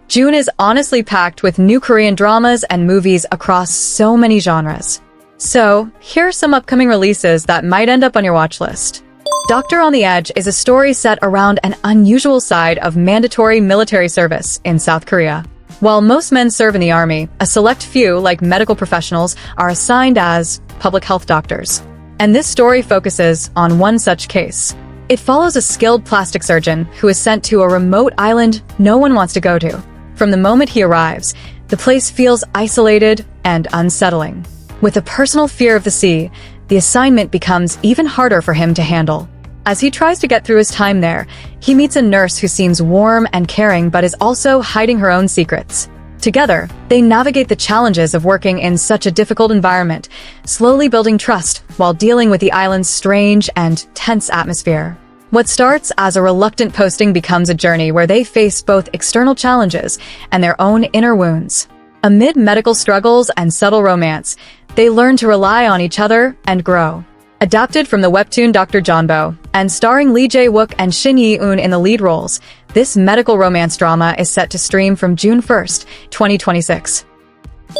June is honestly packed with new Korean dramas and movies across so many genres. So, here are some upcoming releases that might end up on your watch list. Doctor on the Edge is a story set around an unusual side of mandatory military service in South Korea. While most men serve in the army, a select few, like medical professionals, are assigned as public health doctors. And this story focuses on one such case. It follows a skilled plastic surgeon who is sent to a remote island no one wants to go to. From the moment he arrives, the place feels isolated and unsettling. With a personal fear of the sea, the assignment becomes even harder for him to handle. As he tries to get through his time there, he meets a nurse who seems warm and caring but is also hiding her own secrets. Together, they navigate the challenges of working in such a difficult environment, slowly building trust while dealing with the island's strange and tense atmosphere. What starts as a reluctant posting becomes a journey where they face both external challenges and their own inner wounds. Amid medical struggles and subtle romance, they learn to rely on each other and grow. Adapted from the webtoon Dr. Janbo, and starring Lee Jae-wook and Shin Yi-eun in the lead roles, this medical romance drama is set to stream from June 1st, 2026.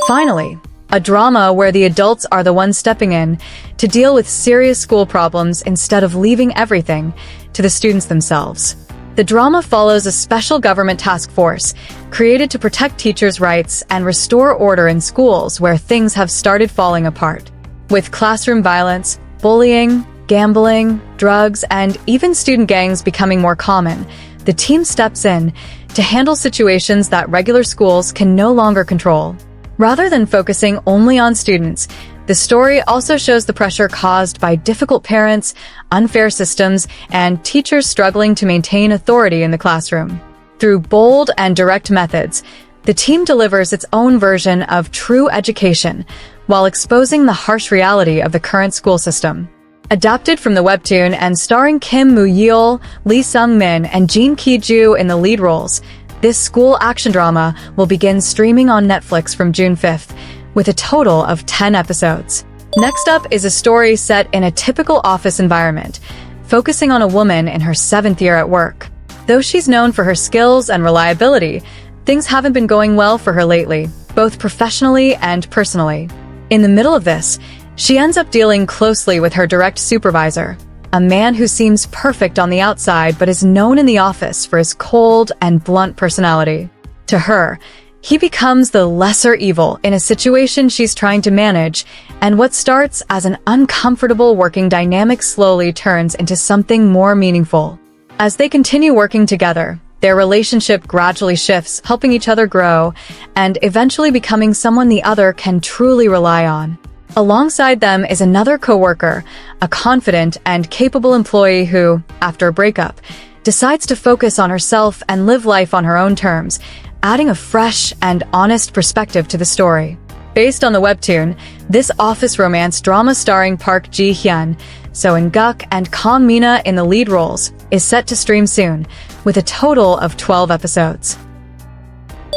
Finally, a drama where the adults are the ones stepping in to deal with serious school problems instead of leaving everything to the students themselves. The drama follows a special government task force created to protect teachers' rights and restore order in schools where things have started falling apart. With classroom violence, bullying, gambling, drugs, and even student gangs becoming more common, the team steps in to handle situations that regular schools can no longer control. Rather than focusing only on students, the story also shows the pressure caused by difficult parents, unfair systems, and teachers struggling to maintain authority in the classroom. Through bold and direct methods, the team delivers its own version of true education while exposing the harsh reality of the current school system. Adapted from the webtoon and starring Kim Moo-yeol, Lee Sung-min, and Jin Ki-joo in the lead roles, this school action drama will begin streaming on Netflix from June 5th, with a total of 10 episodes. Next up is a story set in a typical office environment, focusing on a woman in her 7th year at work. Though she's known for her skills and reliability, things haven't been going well for her lately, both professionally and personally. In the middle of this, she ends up dealing closely with her direct supervisor, a man who seems perfect on the outside but is known in the office for his cold and blunt personality. To her, he becomes the lesser evil in a situation she's trying to manage, and what starts as an uncomfortable working dynamic slowly turns into something more meaningful. As they continue working together, their relationship gradually shifts, helping each other grow, and eventually becoming someone the other can truly rely on. Alongside them is another coworker, a confident and capable employee who, after a breakup, decides to focus on herself and live life on her own terms, adding a fresh and honest perspective to the story. Based on the webtoon, this office romance drama starring Park Ji-hyun, So In-guk, and Kang Mina in the lead roles is set to stream soon, with a total of 12 episodes.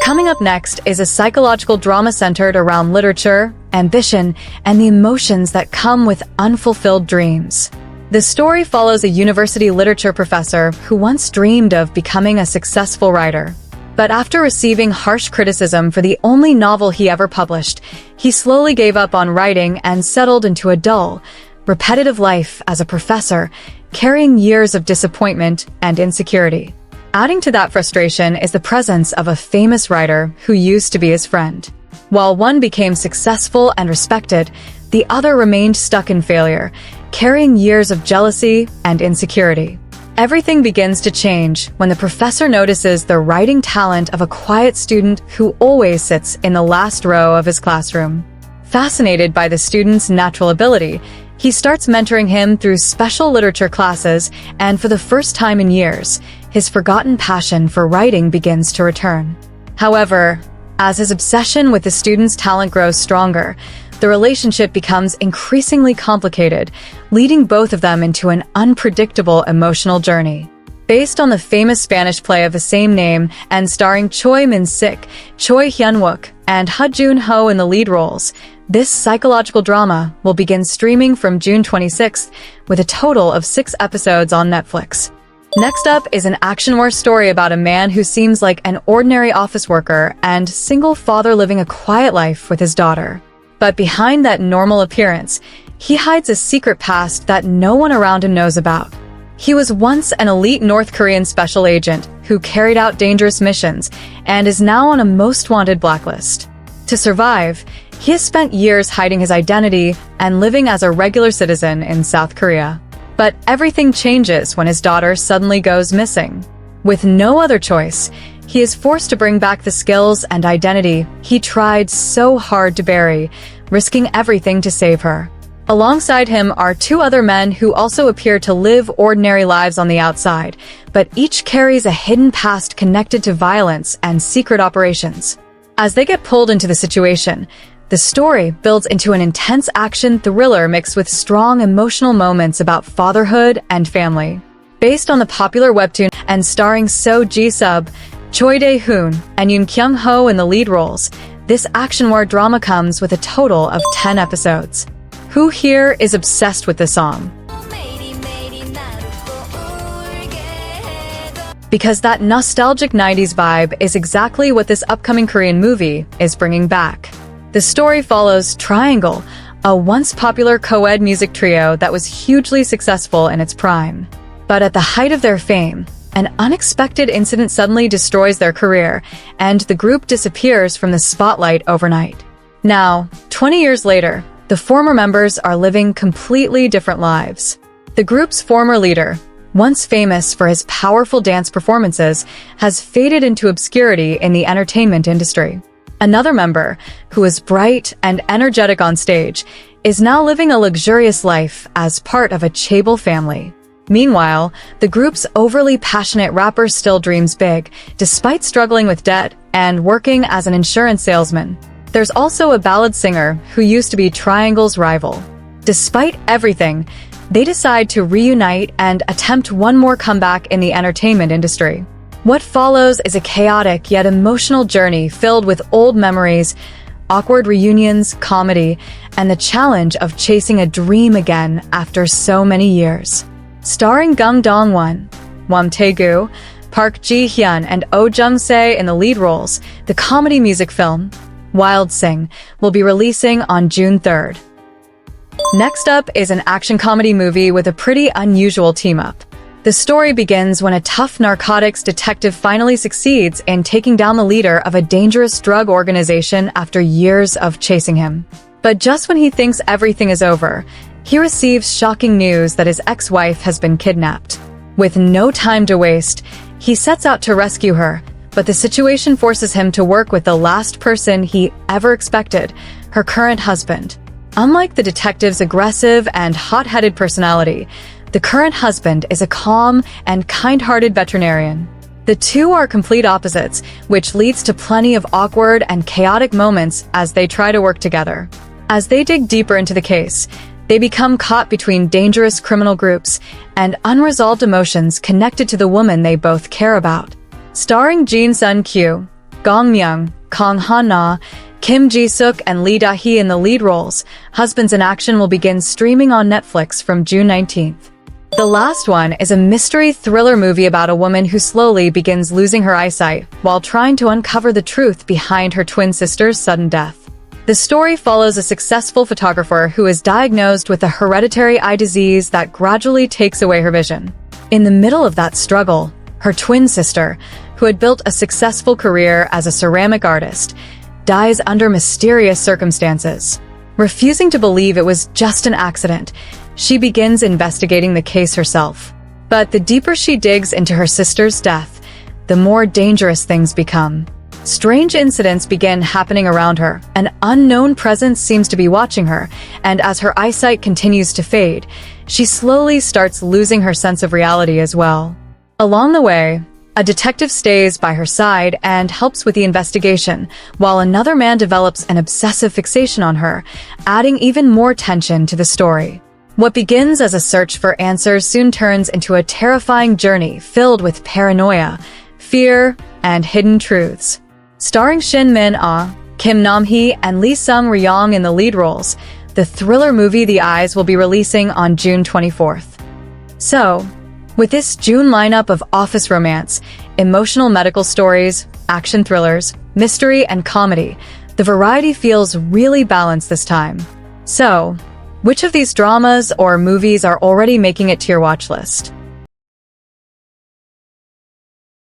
Coming up next is a psychological drama centered around literature, ambition, and the emotions that come with unfulfilled dreams. The story follows a university literature professor who once dreamed of becoming a successful writer. But after receiving harsh criticism for the only novel he ever published, he slowly gave up on writing and settled into a dull, repetitive life as a professor, carrying years of disappointment and insecurity. Adding to that frustration is the presence of a famous writer who used to be his friend. While one became successful and respected, the other remained stuck in failure, carrying years of jealousy and insecurity. Everything begins to change when the professor notices the writing talent of a quiet student who always sits in the last row of his classroom. Fascinated by the student's natural ability, he starts mentoring him through special literature classes, and for the first time in years, his forgotten passion for writing begins to return. However, as his obsession with the student's talent grows stronger, the relationship becomes increasingly complicated, leading both of them into an unpredictable emotional journey. Based on the famous Spanish play of the same name and starring Choi Min-sik, Choi Hyun-wook, and Ha Jun-ho in the lead roles, this psychological drama will begin streaming from June 26th with a total of 6 episodes on Netflix. Next up is an action war story about a man who seems like an ordinary office worker and single father living a quiet life with his daughter. But behind that normal appearance, he hides a secret past that no one around him knows about. He was once an elite North Korean special agent who carried out dangerous missions and is now on a most wanted blacklist. To survive, he has spent years hiding his identity and living as a regular citizen in South Korea. But everything changes when his daughter suddenly goes missing. With no other choice, he is forced to bring back the skills and identity he tried so hard to bury, risking everything to save her. Alongside him are two other men who also appear to live ordinary lives on the outside, but each carries a hidden past connected to violence and secret operations. As they get pulled into the situation, the story builds into an intense action thriller mixed with strong emotional moments about fatherhood and family. Based on the popular webtoon and starring So Ji-sub, Choi Dae-hoon, and Yoon Kyung-ho in the lead roles, this action war drama comes with a total of 10 episodes. Who here is obsessed with the song? Because that nostalgic 90s vibe is exactly what this upcoming Korean movie is bringing back. The story follows Triangle, a once popular co-ed music trio that was hugely successful in its prime. But at the height of their fame, an unexpected incident suddenly destroys their career, and the group disappears from the spotlight overnight. Now, 20 years later, the former members are living completely different lives. The group's former leader, once famous for his powerful dance performances, has faded into obscurity in the entertainment industry. Another member, who is bright and energetic on stage, is now living a luxurious life as part of a chaebol family. Meanwhile, the group's overly passionate rapper still dreams big, despite struggling with debt and working as an insurance salesman. There's also a ballad singer who used to be Triangle's rival. Despite everything, they decide to reunite and attempt one more comeback in the entertainment industry. What follows is a chaotic yet emotional journey filled with old memories, awkward reunions, comedy, and the challenge of chasing a dream again after so many years. Starring Gung Dong-won, Won Tae-gu, Park Ji-hyun, and Oh Jung-se in the lead roles, the comedy music film, Wild Sing, will be releasing on June 3rd. Next up is an action comedy movie with a pretty unusual team-up. The story begins when a tough narcotics detective finally succeeds in taking down the leader of a dangerous drug organization after years of chasing him. But just when he thinks everything is over, he receives shocking news that his ex-wife has been kidnapped. With no time to waste, he sets out to rescue her, but the situation forces him to work with the last person he ever expected, her current husband. Unlike the detective's aggressive and hot-headed personality, the current husband is a calm and kind-hearted veterinarian. The two are complete opposites, which leads to plenty of awkward and chaotic moments as they try to work together. As they dig deeper into the case, they become caught between dangerous criminal groups and unresolved emotions connected to the woman they both care about. Starring Jin Sun-kyu, Gong Myung, Kang Han-na, Kim Ji-suk, and Lee Da-hee in the lead roles, Husbands in Action will begin streaming on Netflix from June 19th. The last one is a mystery thriller movie about a woman who slowly begins losing her eyesight while trying to uncover the truth behind her twin sister's sudden death. The story follows a successful photographer who is diagnosed with a hereditary eye disease that gradually takes away her vision. In the middle of that struggle, her twin sister, who had built a successful career as a ceramic artist, dies under mysterious circumstances. Refusing to believe it was just an accident, she begins investigating the case herself. But the deeper she digs into her sister's death, the more dangerous things become. Strange incidents begin happening around her. An unknown presence seems to be watching her, and as her eyesight continues to fade, she slowly starts losing her sense of reality as well. Along the way, a detective stays by her side and helps with the investigation, while another man develops an obsessive fixation on her, adding even more tension to the story. What begins as a search for answers soon turns into a terrifying journey filled with paranoia, fear, and hidden truths. Starring Shin Min-ah, Kim Nam-hee, and Lee Sung-ryong in the lead roles, the thriller movie The Eyes will be releasing on June 24th. So, With this June lineup of office romance, emotional medical stories, action thrillers, mystery, and comedy, the variety feels really balanced this time. So, which of these dramas or movies are already making it to your watch list?